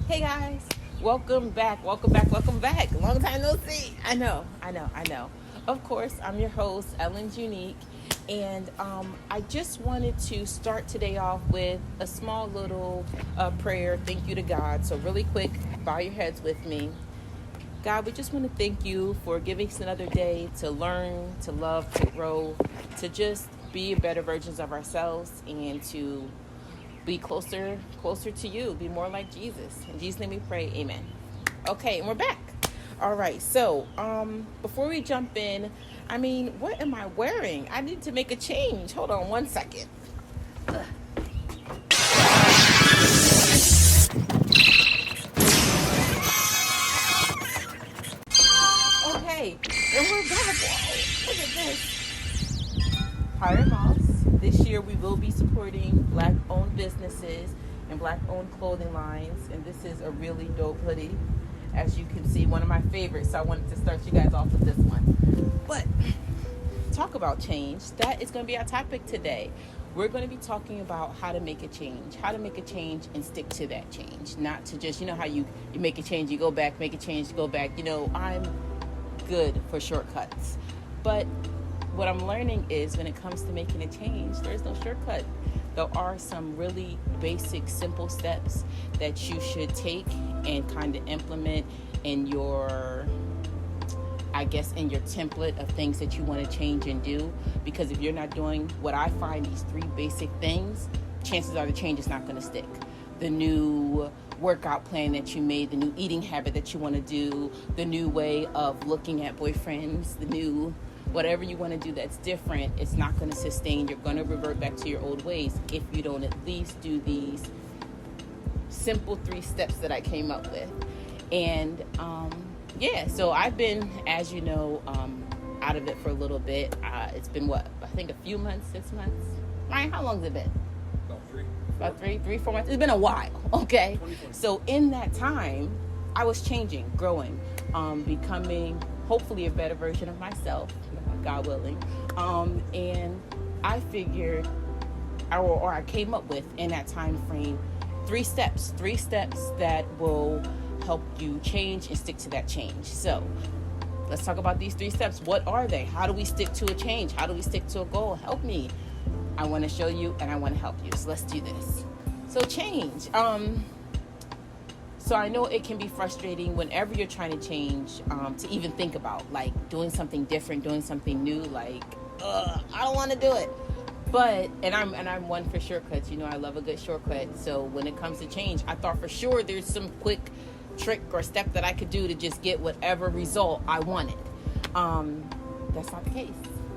Hey guys, welcome back. Long time no see. I know. Of course, I'm your host, Ellen's Unique, and I just wanted to start today off with a small little prayer. Thank you to God. So really quick, bow your heads with me. God, we just want to thank you for giving us another day to learn, to love, to grow, to just be better versions of ourselves and to be closer to you, be more like Jesus. In Jesus' name we pray, amen. Okay, and we're back. All right, so before we jump in, what am I wearing? I need to make a change. Hold on one second. Okay, and we're back. Whoa, look at this. Hire Moss. This year we will be supporting Black-owned businesses and Black-owned clothing lines, and this is a really dope hoodie. As you can see, one of my favorites, so I wanted to start you guys off with this one. But talk about change. That is going to be our topic today. We're going to be talking about how to make a change and stick to that change. Not to just, how you make a change, you go back, make a change, go back. I'm good for shortcuts. But what I'm learning is when it comes to making a change, there's no shortcut. There are some really basic, simple steps that you should take and kind of implement in your template of things that you want to change and do. Because if you're not doing what I find, these three basic things, chances are the change is not going to stick. The new workout plan that you made, the new eating habit that you want to do, the new way of looking at boyfriends, the new whatever you want to do that's different, it's not going to sustain. You're going to revert back to your old ways if you don't at least do these simple 3 steps that I came up with. And so I've been, as you know, out of it for a little bit. It's been a few months, 6 months. Ryan, how long has it been? About 4 months. It's been a while, okay? 2020. So in that time, I was changing, growing, becoming hopefully a better version of myself, God willing. And I figured, or I came up with in that time frame, 3 steps that will help you change and stick to that change. So let's talk about these 3 steps. What are they? How do we stick to a change? How do we stick to a goal? Help me. I want to show you and I want to help you. So let's do this. So change. So I know it can be frustrating whenever you're trying to change, to even think about like doing something different, doing something new. Like, I don't want to do it. But I'm one for shortcuts. I love a good shortcut. So when it comes to change, I thought for sure there's some quick trick or step that I could do to just get whatever result I wanted. That's not the case.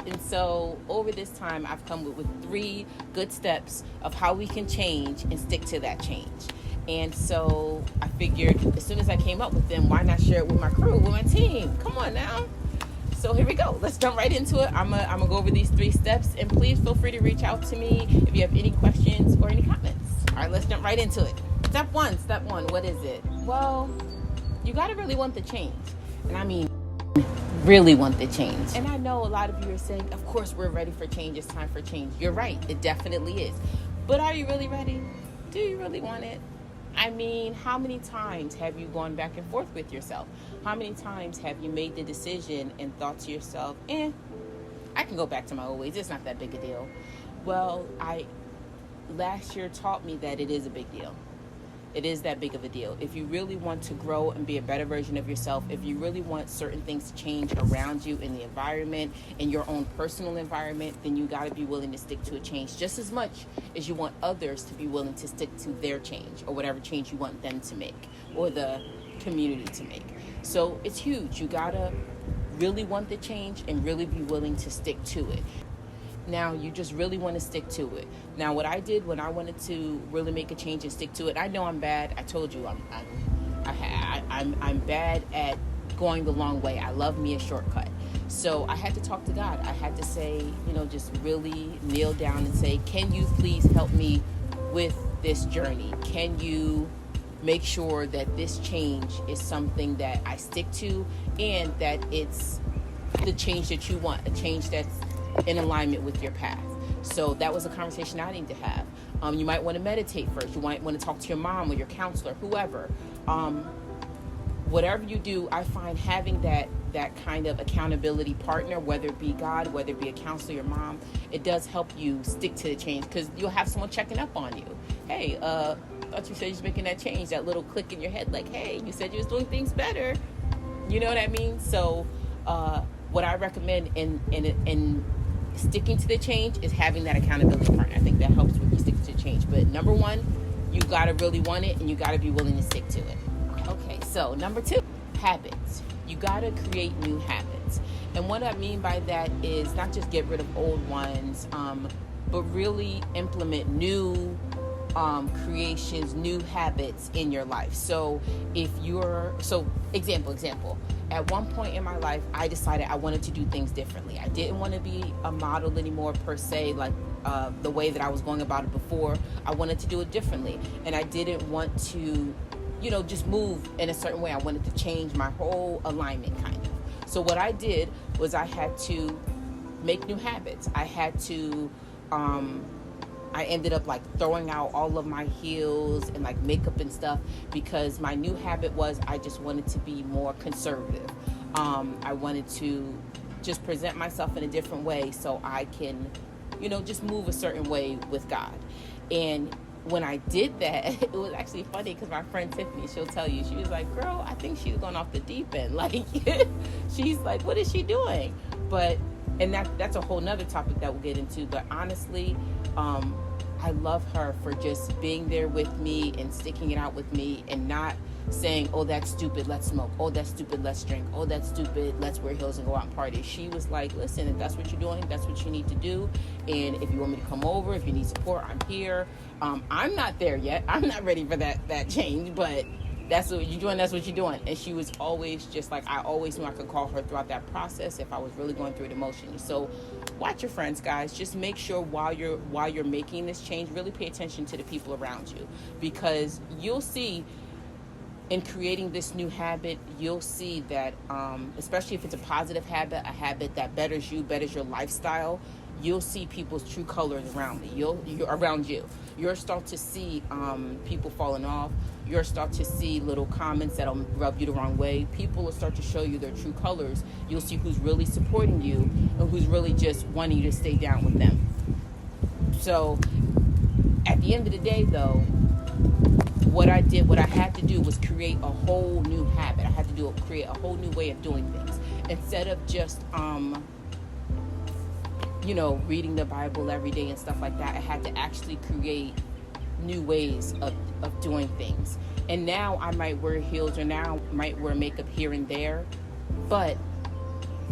And so over this time, I've come with 3 good steps of how we can change and stick to that change. And so I figured as soon as I came up with them, why not share it with my crew, with my team? Come on now. So here we go. Let's jump right into it. I'm gonna go over these 3 steps, and please feel free to reach out to me if you have any questions or any comments. All right, let's jump right into it. Step one, what is it? Well, you gotta really want the change. And really want the change. And I know a lot of you are saying, of course we're ready for change. It's time for change. You're right. It definitely is. But are you really ready? Do you really want it? How many times have you gone back and forth with yourself? How many times have you made the decision and thought to yourself, I can go back to my old ways. It's not that big a deal. Well, last year taught me that it is a big deal. It is that big of a deal. If you really want to grow and be a better version of yourself, if you really want certain things to change around you in the environment, in your own personal environment, then you got to be willing to stick to a change just as much as you want others to be willing to stick to their change or whatever change you want them to make or the community to make. So it's huge. You got to really want the change and really be willing to stick to it. Now, you just really want to stick to it. Now, what I did when I wanted to really make a change and stick to it, I know I'm bad. I told you I'm bad at going the long way. I love me a shortcut. So I had to talk to God. I had to say, just really kneel down and say, can you please help me with this journey? Can you make sure that this change is something that I stick to and that it's the change that you want, a change that's in alignment with your path. So that was a conversation I need to have. You might want to meditate first. You might want to talk to your mom or your counselor, whoever. um, whatever you do, I find having that kind of accountability partner, whether it be God, whether it be a counselor, your mom, it does help you stick to the change, because you'll have someone checking up on you. Hey, thought you said you was making that change. That little click in your head, like, hey, you said you was doing things better. You know what I mean? So, what I recommend in sticking to the change is having that accountability partner. I think that helps when you stick to the change. But number one, you gotta really want it, and you gotta be willing to stick to it. Okay, so number two, habits. You gotta create new habits. And what I mean by that is not just get rid of old ones, but really implement new creations, new habits in your life. So example, at one point in my life, I decided I wanted to do things differently. I didn't want to be a model anymore per se, like the way that I was going about it before. I wanted to do it differently. And I didn't want to, just move in a certain way. I wanted to change my whole alignment, kind of. So what I did was I had to make new habits. I had to, I ended up like throwing out all of my heels and like makeup and stuff, because my new habit was I just wanted to be more conservative. I wanted to just present myself in a different way so I can, just move a certain way with God. And when I did that, it was actually funny, because my friend Tiffany, she'll tell you, she was like, girl, I think she's going off the deep end. Like, she's like, what is she doing? And that's a whole nother topic that we'll get into. But honestly, I love her for just being there with me and sticking it out with me, and not saying, oh, that's stupid, let's smoke. Oh, that's stupid, let's drink. Oh, that's stupid, let's wear heels and go out and party. She was like, listen, if that's what you're doing, that's what you need to do. And if you want me to come over, if you need support, I'm here. I'm not there yet. I'm not ready for that change, but that's what you're doing. That's what you're doing. And she was always just like, I always knew I could call her throughout that process if I was really going through it emotionally. So watch your friends, guys. Just make sure while you're making this change, really pay attention to the people around you, because you'll see in creating this new habit, you'll see that, especially if it's a positive habit, a habit that betters you, betters your lifestyle, you'll see people's true colors around you. You'll start to see people falling off. You'll start to see little comments that'll rub you the wrong way. People will start to show you their true colors. You'll see who's really supporting you and who's really just wanting you to stay down with them. So at the end of the day, though, what I had to do was create a whole new habit. I had to create a whole new way of doing things. Instead of just, reading the Bible every day and stuff like that, I had to actually create new ways of doing things. And now I might wear heels, or now I might wear makeup here and there, but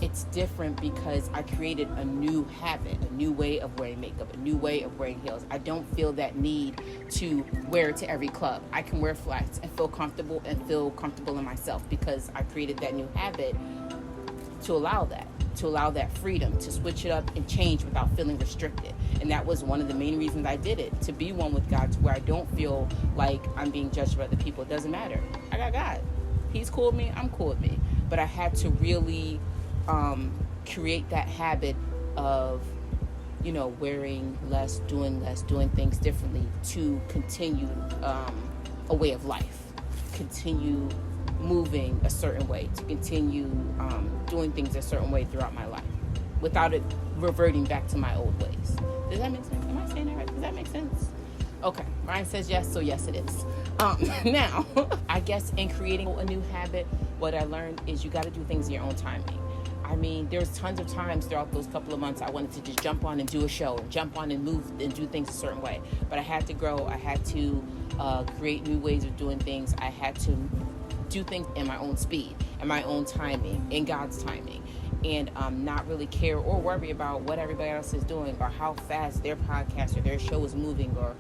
it's different because I created a new habit, a new way of wearing makeup, a new way of wearing heels. I don't feel that need to wear it to every club. I can wear flats and feel comfortable in myself, because I created that new habit to allow that freedom to switch it up and change without feeling restricted. And that was one of the main reasons I did it, to be one with God, to where I don't feel like I'm being judged by other people. It doesn't matter. I got God. He's cool with me. I'm cool with me. But I had to really create that habit of, wearing less, doing things differently, to continue a way of life, continue moving a certain way, to continue doing things a certain way throughout my life, without it reverting back to my old ways. Does that make sense? Am I saying that right? Does that make sense? Okay, Ryan says yes, so yes it is. Now, I guess in creating a new habit, what I learned is you got to do things in your own timing. I mean, there's tons of times throughout those couple of months I wanted to just jump on and do a show, and jump on and move and do things a certain way. But I had to grow. I had to create new ways of doing things. I had to do things in my own speed, in my own timing, in God's timing, and not really care or worry about what everybody else is doing, or how fast their podcast or their show is moving, or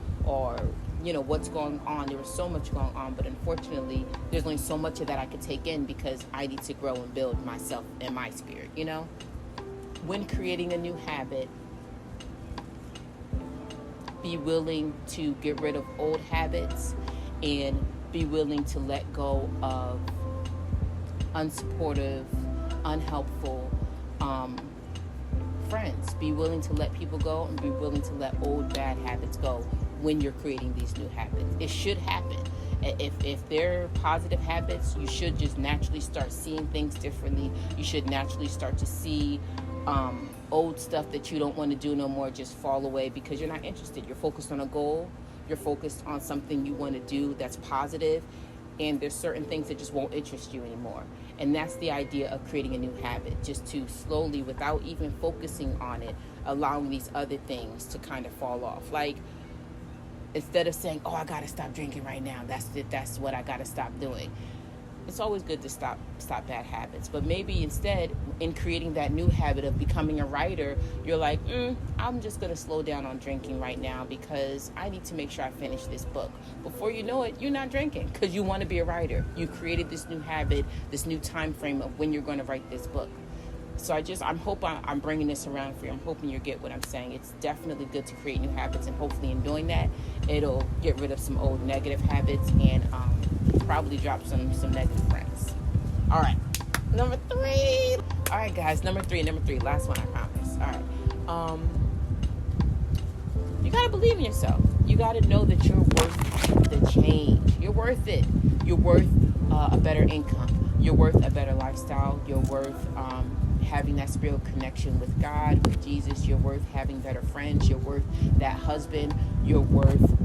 what's going on. There was so much going on, but unfortunately there's only so much of that I could take in, because I need to grow and build myself and my spirit. When creating a new habit, be willing to get rid of old habits, and be willing to let go of unsupportive, unhelpful friends. Be willing to let people go, and be willing to let old bad habits go when you're creating these new habits. It should happen. If they're positive habits, you should just naturally start seeing things differently. You should naturally start to see old stuff that you don't want to do no more just fall away because you're not interested. You're focused on a goal. You're focused on something you want to do that's positive, and there's certain things that just won't interest you anymore. And that's the idea of creating a new habit, just to slowly, without even focusing on it, allowing these other things to kind of fall off. Like, instead of saying, oh, I got to stop drinking right now, that's what I got to stop doing. It's always good to stop bad habits. But maybe instead, in creating that new habit of becoming a writer, you're like, I'm just going to slow down on drinking right now because I need to make sure I finish this book. Before you know it, you're not drinking because you want to be a writer. You created this new habit, this new time frame of when you're going to write this book. So I'm bringing this around for you. I'm hoping you get what I'm saying. It's definitely good to create new habits, and hopefully in doing that, it'll get rid of some old negative habits and probably drop some negative friends. All right, number 3. All right, guys, number three, last one, I promise. All right, you gotta believe in yourself. You gotta know that you're worth the change. You're worth it. You're worth a better income. You're worth a better lifestyle. You're worth having that spiritual connection with God, with Jesus. You're worth having better friends. You're worth that husband. You're worth,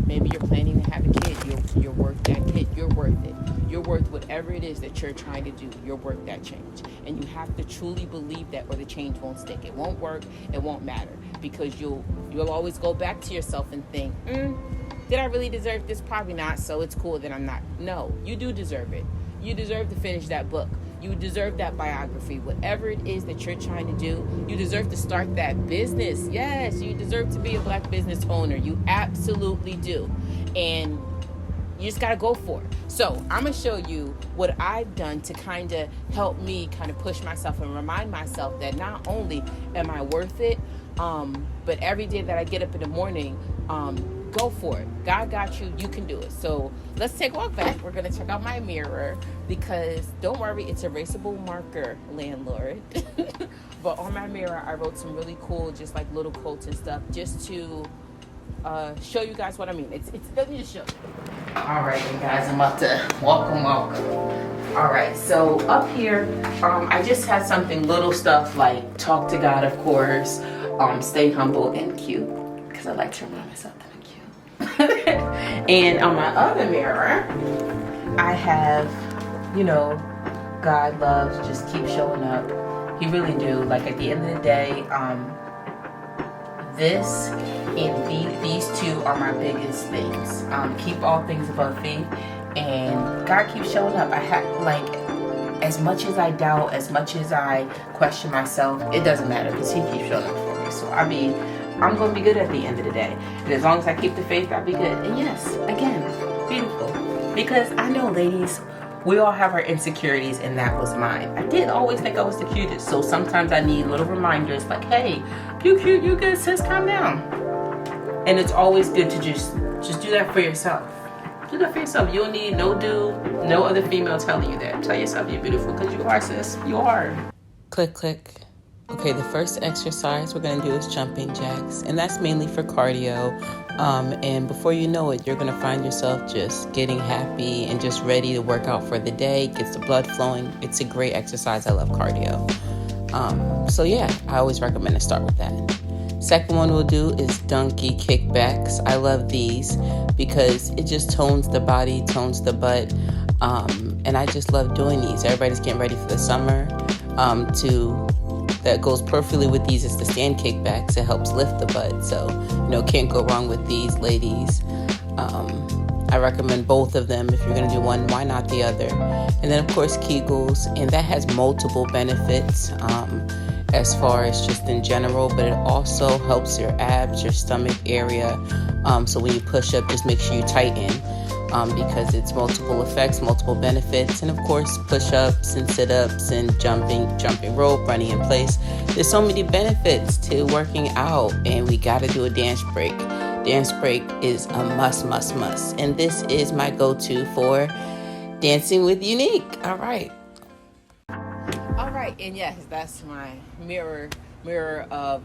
maybe you're planning to have a kid. You're worth that kid. You're worth it. You're worth whatever it is that you're trying to do. You're worth that change. And you have to truly believe that, or the change won't stick. It won't work. It won't matter, because you'll always go back to yourself and think, did I really deserve this? Probably not. So it's cool that I'm not. No, you do deserve it. You deserve to finish that book. You deserve that biography. Whatever it is that you're trying to do, you deserve to start that business. Yes, you deserve to be a Black business owner. You absolutely do. And you just got to go for it. So I'm going to show you what I've done to kind of help me kind of push myself and remind myself that not only am I worth it, but every day that I get up in the morning, go for it. God got you. You can do it. So let's take a walk back. We're going to check out my mirror, because don't worry, it's erasable marker, landlord. But on my mirror, I wrote some really cool, just like little quotes and stuff, just to show you guys what I mean. Let me just show you. All right, you guys, I'm about to welcome. All right, so up here, I just had something, little stuff like talk to God, of course, stay humble and cute, because I like to remind myself that I'm cute. And on my other mirror, I have, God loves, just keep showing up. He really do. Like, at the end of the day, this and these two are my biggest things. Keep all things above faith, and God keeps showing up. I have, like, as much as I doubt, as much as I question myself, it doesn't matter, because He keeps showing up for me. So I'm going to be good at the end of the day. And as long as I keep the faith, I'll be good. And yes, again, beautiful. Because I know, ladies, we all have our insecurities, and that was mine. I did always think I was the cutest. So sometimes I need little reminders like, hey, you cute, you good, sis, calm down. And it's always good to just do that for yourself. Do that for yourself. You don't need no dude, no other female telling you that. Tell yourself you're beautiful, because you are, sis. You are. Click, click. Okay, the first exercise we're going to do is jumping jacks, and that's mainly for cardio. And before you know it, you're going to find yourself just getting happy and just ready to work out for the day, gets the blood flowing. It's a great exercise. I love cardio. So yeah, I always recommend to start with that. Second one we'll do is donkey kickbacks. I love these because it just tones the body, tones the butt. And I just love doing these. Everybody's getting ready for the summer. That goes perfectly with these is the stand kickbacks. It helps lift the butt. So, can't go wrong with these, ladies. I recommend both of them. If you're going to do one, why not the other? And then, of course, Kegels. And that has multiple benefits as far as just in general. But it also helps your abs, your stomach area. So when you push up, just make sure you tighten. Because it's multiple effects, multiple benefits, and of course push-ups and sit-ups and jumping rope, running in place. There's so many benefits to working out, and we got to do a dance break. Dance break is a must, and this is my go-to for dancing with Unique. All right, and yes, that's my mirror of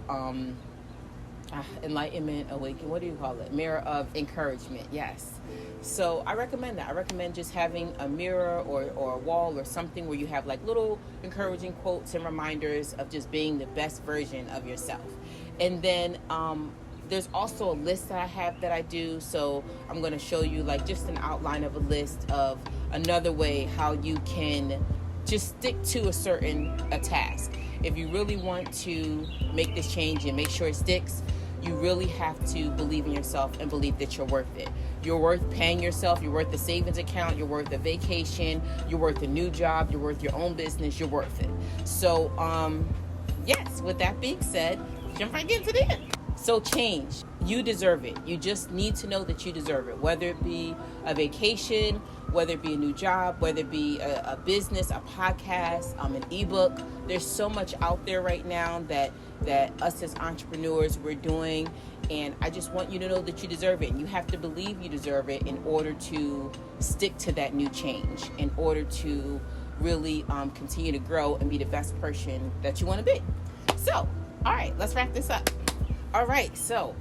Enlightenment, awaken, what do you call it? Mirror of encouragement. Yes. So I recommend that. I recommend just having a mirror or a wall or something where you have like little encouraging quotes and reminders of just being the best version of yourself. And then there's also a list that I have that I do. So I'm going to show you like just an outline of a list of another way how you can just stick to a task. If you really want to make this change and make sure it sticks, you really have to believe in yourself and believe that you're worth it. You're worth paying yourself. You're worth the savings account. You're worth a vacation. You're worth a new job. You're worth your own business. You're worth it. So, yes, with that being said, jump right into it. So change. You deserve it. You just need to know that you deserve it. Whether it be a vacation, whether it be a new job, whether it be a business, a podcast, an ebook. There's so much out there right now that us as entrepreneurs we're doing. And I just want you to know that you deserve it. And you have to believe you deserve it in order to stick to that new change, in order to really continue to grow and be the best person that you want to be. So, all right, let's wrap this up. All right, so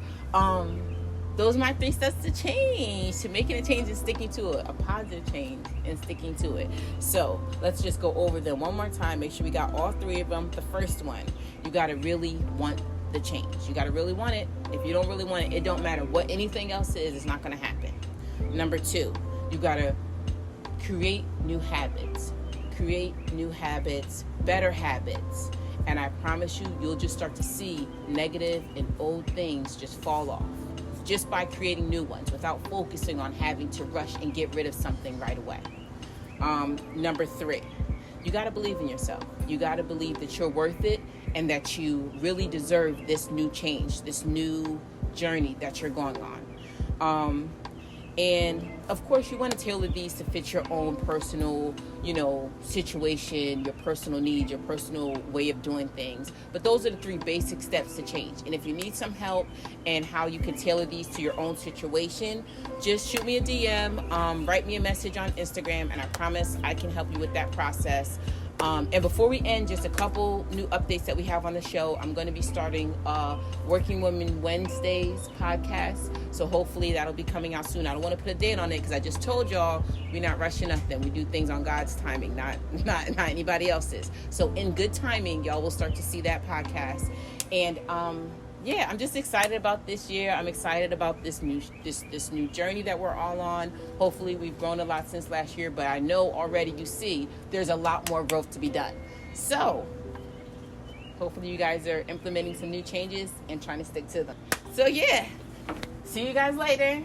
those are my 3 steps to change, to making a change and sticking to it, a positive change and sticking to it. So let's just go over them one more time. Make sure we got all 3 of them. The first one, you got to really want the change. You got to really want it. If you don't really want it, it don't matter what anything else is, it's not going to happen. Number 2, you got to create new habits. Create new habits, better habits. And I promise you, you'll just start to see negative and old things just fall off just by creating new ones without focusing on having to rush and get rid of something right away. Number 3, you got to believe in yourself. You got to believe that you're worth it and that you really deserve this new change, this new journey that you're going on. And of course, you want to tailor these to fit your own personal, situation, your personal needs, your personal way of doing things. But those are the 3 basic steps to change. And if you need some help and how you can tailor these to your own situation, just shoot me a DM, write me a message on Instagram, and I promise I can help you with that process. And before we end, just a couple new updates that we have on the show. I'm going to be starting Working Women Wednesdays podcast. So hopefully that'll be coming out soon. I don't want to put a date on it because I just told y'all we're not rushing nothing. We do things on God's timing, not anybody else's. So in good timing, y'all will start to see that podcast. And I'm just excited about this year. I'm excited about this new journey that we're all on. Hopefully we've grown a lot since last year, but I know already you see there's a lot more growth to be done. So hopefully you guys are implementing some new changes and trying to stick to them. So see you guys later.